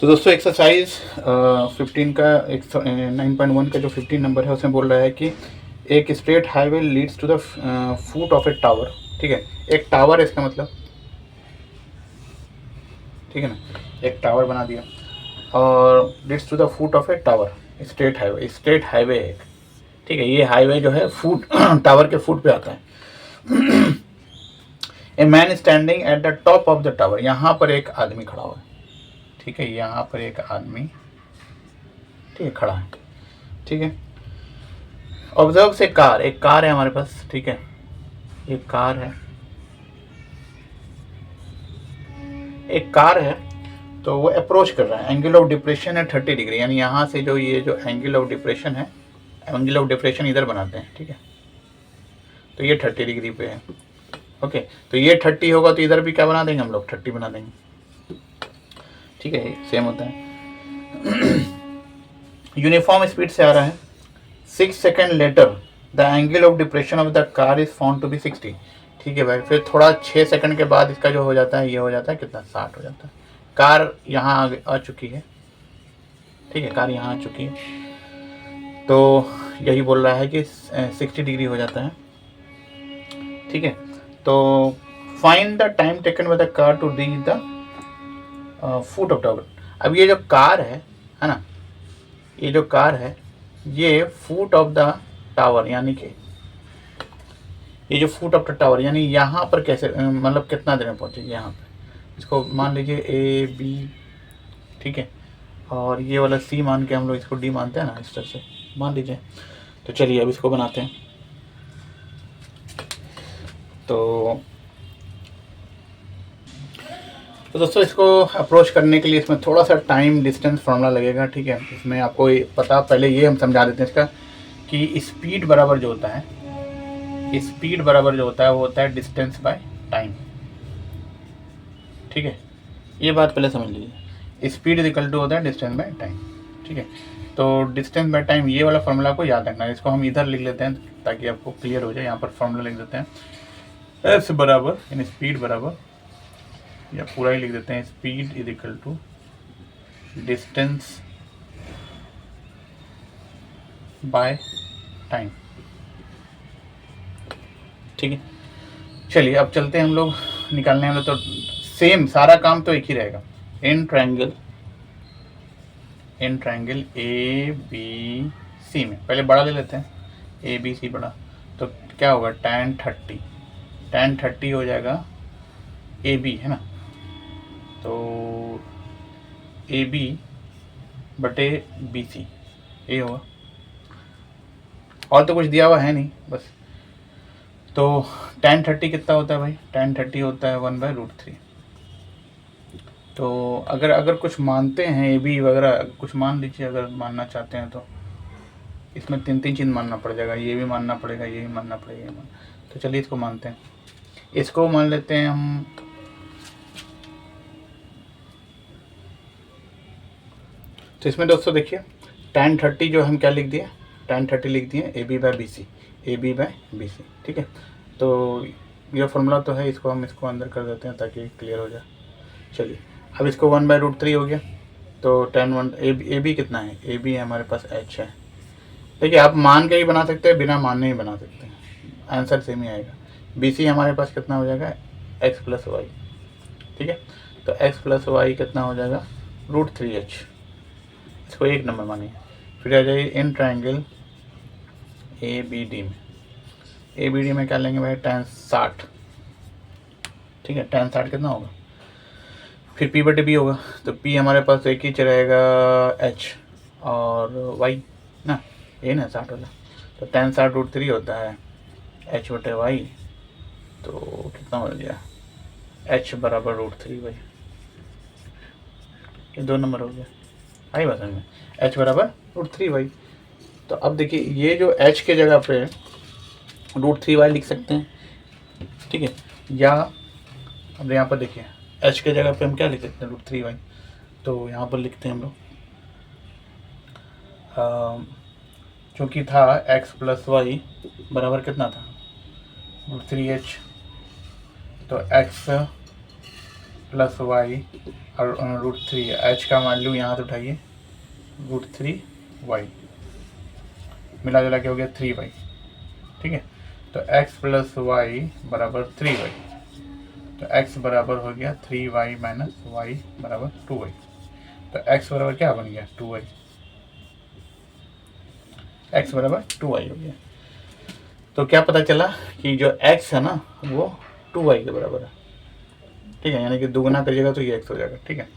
तो दोस्तों एक्सरसाइज 15 का 9.1 का जो 15 नंबर है उसमें बोल रहा है कि एक straight highway leads to the foot of a tower. ठीक है, एक टावर है इसका मतलब, ठीक है ना, एक टावर बना दिया और leads to the foot of a tower. Straight highway है एक, ठीक है, ये हाईवे जो है फुट टावर के फुट पे आता है। A man standing at the top of the tower, यहाँ पर एक आदमी खड़ा हुआ है, ठीक है, यहाँ पर एक आदमी, ठीक है, खड़ा है, ठीक है। ऑब्जर्व से कार, एक कार है हमारे पास, ठीक है, एक कार है, एक कार है, तो वो अप्रोच कर रहा है। एंगल ऑफ डिप्रेशन है 30 डिग्री, यानी यहाँ से जो ये जो एंगल ऑफ डिप्रेशन है, एंगल ऑफ डिप्रेशन इधर बनाते हैं, ठीक है, तो ये 30 डिग्री पे है। ओके, तो ये 30 होगा तो इधर भी क्या बना देंगे हम लोग, 30 बना देंगे, ठीक है, सेम होता है। यूनिफॉर्म स्पीड से आ रहा है। 6 second later the angle of depression of the car is found to be 60, ठीक है भाई। फिर थोड़ा 6 सेकंड के बाद इसका जो हो जाता है, ये हो जाता है कितना, 60 हो जाता है। कार यहाँ आ चुकी है, ठीक है, कार यहाँ आ चुकी है, तो यही बोल रहा है कि 60 डिग्री हो जाता है, ठीक है। तो find the time taken by the car to reach the foot of tower. अब ये जो कार है ना, ये जो कार है, ये फुट ऑफ द टावर, यानी कि ये जो फुट ऑफ द टावर, यानी यहाँ पर कैसे, मतलब कितना देर में पहुँचेगी यहाँ पे। इसको मान लीजिए ए बी, ठीक है, और ये वाला सी मान के हम लोग इसको डी मानते हैं ना, इस तरह से मान लीजिए। तो चलिए अब इसको बनाते हैं। तो दोस्तों इसको अप्रोच करने के लिए इसमें थोड़ा सा टाइम डिस्टेंस फार्मूला लगेगा, ठीक है। इसमें आपको पता, पहले ये हम समझा देते हैं इसका, कि स्पीड बराबर जो होता है, स्पीड बराबर जो होता है वो होता है डिस्टेंस बाय टाइम, ठीक है, ये बात पहले समझ लीजिए। स्पीड इज इक्वल टू होता है डिस्टेंस बाय टाइम, ठीक है। तो डिस्टेंस बाय टाइम, ये वाला फार्मूला को याद रखना है। इसको हम इधर लिख लेते हैं ताकि आपको क्लियर हो जाए। यहाँ पर फार्मूला लिख देते हैं, एस बराबर, यानी स्पीड बराबर, या पूरा ही लिख देते हैं, speed is equal to distance by time, ठीक है। चलिए अब चलते हैं हम लोग निकालने वाले, तो सेम सारा काम तो एक ही रहेगा। इन ट्रायंगल ए बी सी में पहले बड़ा ले लेते हैं, ए बी सी बड़ा, तो क्या होगा, tan 30 हो जाएगा ए बी, है ना, तो ए बी बटे बी सी, ये होगा। और तो कुछ दिया हुआ है नहीं, बस। तो tan 30 कितना होता है भाई, tan 30 होता है 1/√3। तो अगर कुछ मानते हैं, ए बी वगैरह कुछ मान लीजिए, अगर मानना चाहते हैं तो इसमें 3 चीज़ मानना पड़ जाएगा, ये भी मानना पड़ेगा, ये भी मानना पड़ेगा, ये तो चलिए इसको मानते हैं। इसको मान लेते हैं हम, तो इसमें दोस्तों देखिए tan 30 जो हम क्या लिख दिए, tan 30 लिख दिए A B by B C, ठीक है। तो ये फॉर्मूला तो है, इसको हम इसको अंदर कर देते हैं ताकि क्लियर हो जाए। चलिए अब इसको 1/√3 हो गया, तो tan 1 ए बी कितना है, ए बी हमारे पास h है। देखिए आप मान के ही बना सकते हैं, बिना मानने ही बना सकते हैं, आंसर सेम ही आएगा। बी सी हमारे पास कितना हो जाएगा, x + y, ठीक है। तो x + y कितना हो जाएगा, √3h, इसको 1 नंबर मानिए। फिर आ जाइए in triangle A B D में क्या लेंगे भाई, tan 60, ठीक है, tan 60 कितना होगा, फिर p बटे b होगा, तो p हमारे पास एक ही रहेगा h और y ना, ये ना 60 वाला, तो tan 60 √3 होता है h बटे y, तो कितना हो गया, h बराबर √3 भाई, ये 2 नंबर हो गया, आई बात में, h बराबर √3 भाई। तो अब देखिए ये जो h के जगह पे √3y लिख सकते हैं, ठीक है, या अब यहाँ पर देखिए h के जगह पे हम क्या लिख सकते हैं, √3y, तो यहाँ पर लिखते हैं हम लोग, चूँकि था x + y बराबर कितना था, √3h, तो x + y और √3 h का वैल्यू यहाँ से उठाइए, √3y मिला जुला के हो गया 3y। ठीक है, तो x प्लस वाई बराबर 3y, तो x बराबर हो गया 3y माइनस y बराबर 2y। तो x बराबर क्या बन गया 2y, x बराबर 2y हो गया। तो क्या पता चला कि जो x है ना वो 2y के बराबर है। ठीक है, यानी कि दुगना करिएगा तो ये x हो जाएगा। ठीक है,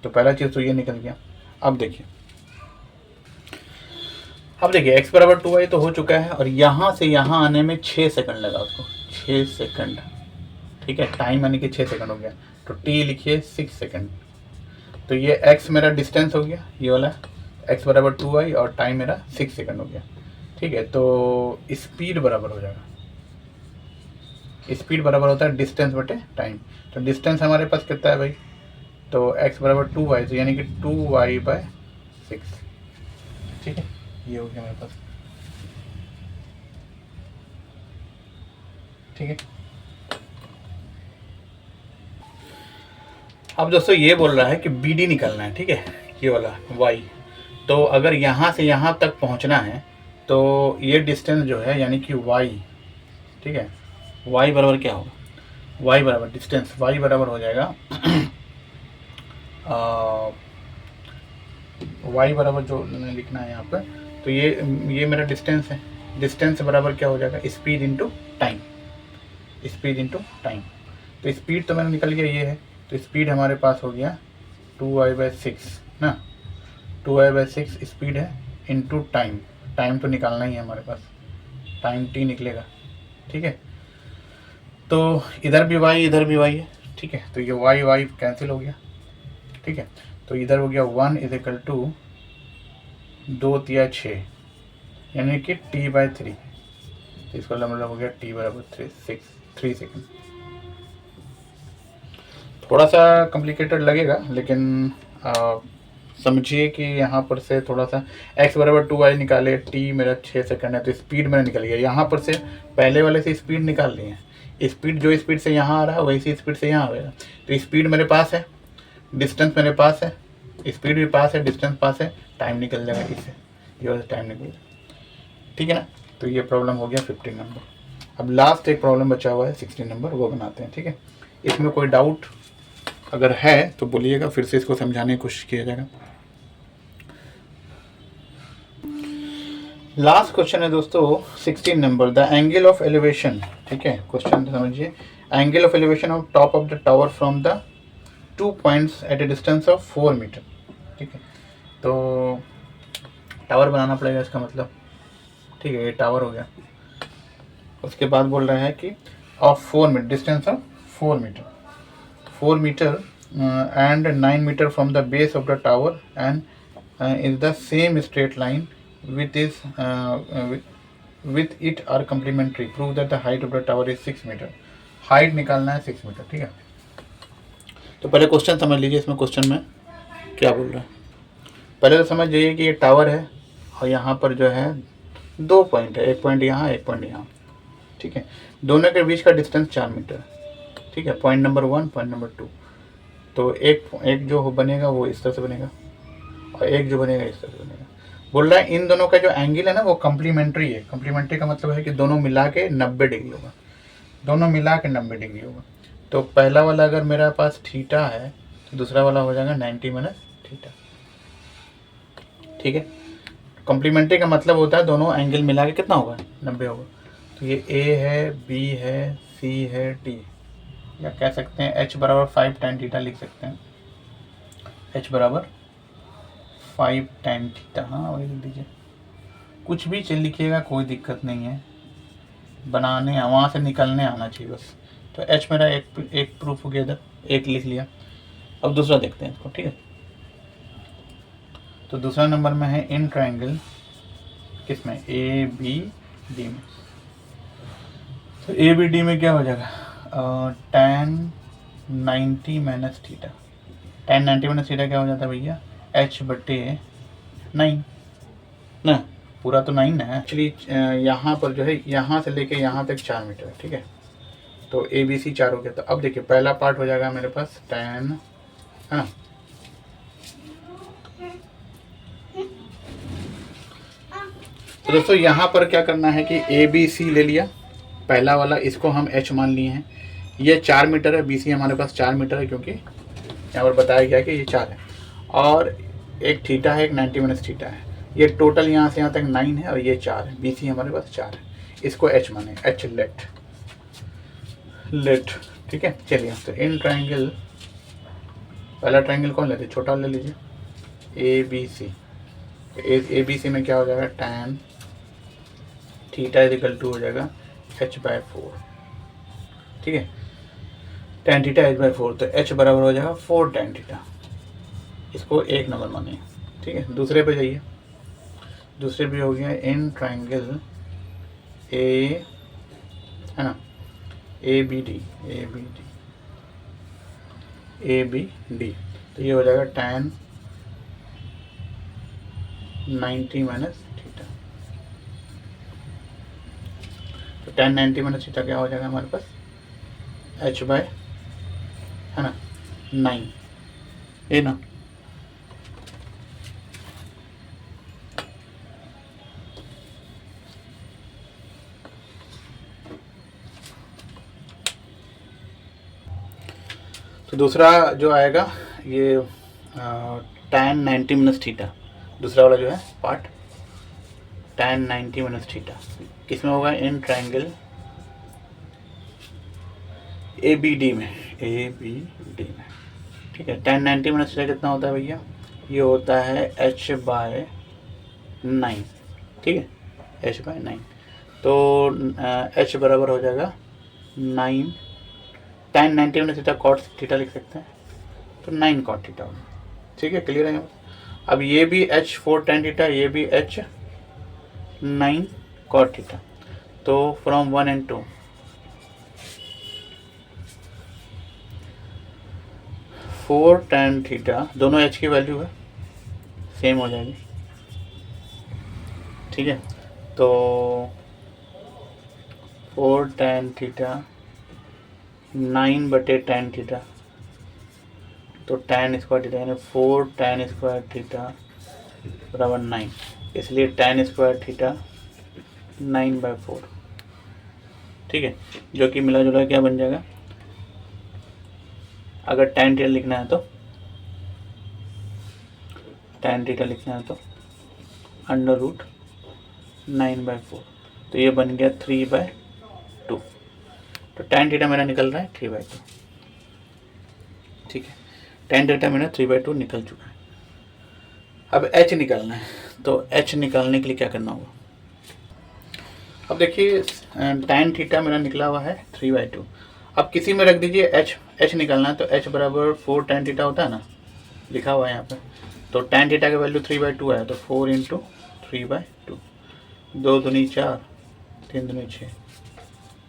तो पहला चीज़ तो ये निकल गया। अब देखिए x बराबर 2y तो हो चुका है, और यहाँ से यहाँ आने में 6 सेकंड लगा उसको, 6 सेकंड। ठीक है, टाइम यानी कि 6 सेकंड हो गया, तो t लिखिए 6 सेकंड। तो ये x मेरा डिस्टेंस हो गया, ये वाला x बराबर 2y और टाइम मेरा 6 सेकंड हो गया। ठीक है, तो स्पीड बराबर हो जाएगा, स्पीड बराबर होता है डिस्टेंस बटे टाइम। तो डिस्टेंस हमारे पास कितना है भाई, तो x बराबर 2y, तो यानी कि 2y/6। ठीक है, ये हो गया मेरे पास। ठीक है, अब दोस्तों ये बोल रहा है कि BD निकलना है। ठीक है, ये वाला y, तो अगर यहाँ से यहाँ तक पहुँचना है तो ये डिस्टेंस जो है यानी कि y, ठीक है, y बराबर क्या होगा, y बराबर डिस्टेंस, y बराबर हो जाएगा y बराबर जो लिखना है यहाँ पर, तो ये मेरा डिस्टेंस है, डिस्टेंस बराबर क्या हो जाएगा speed into time, speed into time. तो स्पीड तो मेरा निकल गया ये है, तो स्पीड हमारे पास हो गया 2y/6 ना, 2y/6 स्पीड है इंटू टाइम, टाइम तो निकालना ही है हमारे पास, टाइम t निकलेगा। ठीक है, तो इधर भी y इधर भी y है। ठीक है, तो ये y कैंसिल हो गया। ठीक है, तो इधर हो गया 1 = 2 × 6 यानी कि t/3, तो इसका मतलब हो गया t बराबर 3 सेकेंड। थोड़ा सा कॉम्प्लिकेटेड लगेगा, लेकिन समझिए कि यहाँ पर से थोड़ा सा x बराबर 2y निकाले, t मेरा 6 सेकंड है, तो स्पीड मेरा निकल गया। यहाँ पर से पहले वाले से स्पीड निकाल ली है, स्पीड जो स्पीड से यहाँ आ रहा है वैसी स्पीड से यहाँ आएगा। तो स्पीड मेरे पास है, डिस्टेंस मेरे पास है, स्पीड भी पास है, डिस्टेंस पास है, टाइम निकल जाएगा इससे, ये टाइम निकल जाएगा। ठीक है ना, तो ये प्रॉब्लम हो गया 15 नंबर। अब लास्ट एक प्रॉब्लम बचा हुआ है 16 नंबर, वो बनाते हैं। ठीक है, इसमें कोई डाउट अगर है तो बोलिएगा, फिर से इसको समझाने की कोशिश किया जाएगा। लास्ट क्वेश्चन है दोस्तों 16 number, the angle of elevation. ठीक है, क्वेश्चन समझिए, angle of elevation of top of the tower from the 2 points at a distance of 4 metre. ठीक है, तो टावर बनाना पड़ेगा इसका मतलब। ठीक है, ये टावर हो गया। उसके बाद बोल रहा है कि of 4 metre, distance of 4 metre, 4 metre and 9 meter from the base of the tower and is the same straight line with it are complementary. Prove that the height of the tower is 6 meter. Height निकालना है 6 metre. ठीक है, तो पहले question समझ लीजिए, इसमें question में क्या बोल रहा है। पहले तो समझ जाइए कि ये टावर है और यहाँ पर जो है 2 पॉइंट है, एक पॉइंट यहाँ, एक पॉइंट यहाँ। ठीक है, दोनों के बीच का डिस्टेंस 4 मीटर। ठीक है, पॉइंट नंबर 1, पॉइंट नंबर 2। तो एक जो बनेगा वो इस तरह से बनेगा और एक जो बनेगा इस तरह से बनेगा। बोल रहा है इन दोनों का जो एंगल है ना वो कम्प्लीमेंट्री है। कम्प्लीमेंट्री का मतलब है कि दोनों मिला के 90 डिग्री होगा, दोनों मिला के 90 डिग्री होगा। तो पहला वाला अगर मेरे पास थीटा है तो दूसरा वाला हो जाएगा 90 माइनस थीटा। ठीक है, कम्प्लीमेंट्री का मतलब होता है दोनों एंगल मिला के कितना होगा, 90 होगा। तो ये A है, B है, C है, D, या कह सकते हैं h बराबर 5 tan थीटा लिख सकते हैं, h बराबर 5 tan थीटा। हाँ वही लिख दीजिए, कुछ भी चल लिखिएगा कोई दिक्कत नहीं है, बनाने वहाँ से निकलने आना चाहिए बस। तो h मेरा एक प्रूफ हो गया, इधर एक लिख लिया। अब दूसरा देखते हैं इसको। ठीक है, तो दूसरा नंबर में है इन ट्रायंगल, किसमें, ABD में। तो ABD में क्या हो जाएगा, tan 90 minus theta. tan 90 minus theta क्या हो जाता है भैया, h/9 ना, पूरा तो 9 है एक्चुअली। यहाँ पर जो है यहाँ से लेके यहाँ तक 4 मीटर है। ठीक है, तो ABC 4 हो गया। तो अब देखिए पहला पार्ट हो जाएगा मेरे पास tan है ना। तो दोस्तों यहाँ पर क्या करना है कि ABC ले लिया पहला वाला, इसको हम H मान लिए हैं। ये 4 मीटर है, BC हमारे पास 4 मीटर है, क्योंकि यहाँ पर बताया गया कि ये 4 है। और एक थीटा है, एक 90 माइनस थीटा है। ये टोटल यहाँ से यहाँ तक 9 है और ये 4 है। BC हमारे पास 4 है, इसको H माने, H लेट। ठीक है, चलिए। तो इन ट्राइंगल, पहला ट्राइंगल कौन लेते, छोटा ले लीजिए, ABC। ABC में क्या हो जाएगा, tan थीटा इक्वल टू हो जाएगा H/4। ठीक है, tan थीटा H/4, तो H बराबर हो जाएगा 4 tan थीटा। इसको 1 नंबर मानिए। ठीक है, दूसरे पे जाइए। दूसरे पे हो गया इन ट्राइंगल ए, है ना, ABD। तो ये हो जाएगा tan 90 माइनस थीटा। तो tan 90 माइनस थीटा क्या हो जाएगा हमारे पास, H बाय, है ना, 9, ये ना। तो दूसरा जो आएगा ये tan 90 माइनस थीटा, दूसरा वाला जो है पार्ट tan 90 माइनस थीटा किसमें होगा, इन ट्राइंगल ABD में। ठीक है, tan 90 माइनस थीटा कितना होता है भैया, ये होता है H/9। ठीक है, H/9। तो H बराबर हो जाएगा 9, tan 90 minus theta cot theta लिख सकते हैं, तो 9 cot थीटा होगा। ठीक है, क्लियर है। अब ये भी H 4 tan थीटा, ये भी H 9 cot थीटा। तो फ्रॉम 1 and 2, 4 tan थीटा, दोनों H की वैल्यू है, सेम हो जाएगी। ठीक है, तो 4 tan थीटा 9/tan थीटा, तो tan स्क्वायर थीटा यानी 4 tan स्क्वायर थीटा बराबर 9, इसलिए tan स्क्वायर थीटा 9/4। ठीक है, जो कि मिला जुला क्या बन जाएगा, अगर tan थीटा लिखना है तो √9/4, तो ये बन गया 3/2। तो tan थीटा मेरा निकल रहा है 3/2। ठीक है, tan थीटा मेरा 3/2 निकल चुका है। अब H निकालना है, तो H निकालने के लिए क्या करना होगा। अब देखिए tan थीटा मेरा निकला हुआ है 3/2। अब किसी में रख दीजिए H निकालना है, तो H बराबर 4 tan थीटा होता है ना, लिखा हुआ है यहाँ पे। तो tan थीटा का वैल्यू 3/2 है, तो 4 × 3/2, 2 दूनी 4, 3 दूनी 6,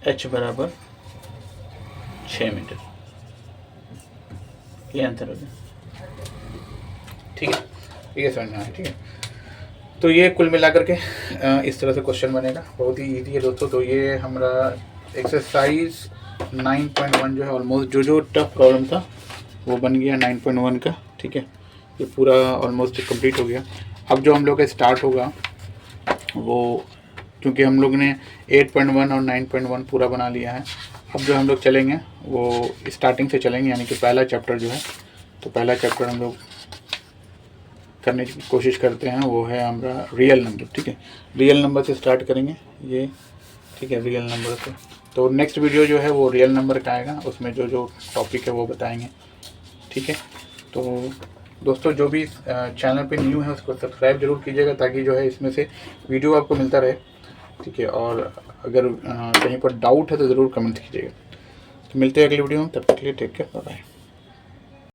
H बराबर 6 मीटर। ये आंसर हो गया। ठीक है, ये समझ में आया। ठीक है, तो ये कुल मिलाकर के इस तरह से क्वेश्चन बनेगा, बहुत ही ईजी है दोस्तों। तो ये हमारा एक्सरसाइज 9.1 जो है ऑलमोस्ट जो टफ प्रॉब्लम था वो बन गया 9.1 का। ठीक है, ये पूरा ऑलमोस्ट कंप्लीट हो गया। अब जो हम लोग का स्टार्ट होगा वो, क्योंकि हम लोग ने 8.1 और 9.1 पूरा बना लिया है, अब जो हम लोग चलेंगे वो स्टार्टिंग से चलेंगे, यानी कि पहला चैप्टर जो है, तो पहला चैप्टर हम लोग करने की कोशिश करते हैं, वो है हमारा रियल नंबर। ठीक है, रियल नंबर से स्टार्ट करेंगे ये। ठीक है, रियल नंबर से। तो नेक्स्ट वीडियो जो है वो रियल नंबर का आएगा, उसमें जो टॉपिक है वो बताएंगे। ठीक है, तो दोस्तों जो भी चैनल पे न्यू है उसको सब्सक्राइब जरूर कीजिएगा, ताकि जो है इसमें से वीडियो आपको मिलता रहे। ठीक है, और अगर कहीं पर डाउट है तो ज़रूर कमेंट कीजिएगा। तो मिलते हैं अगली वीडियो में, तब तक के लिए टेक केयर, बाय बाय।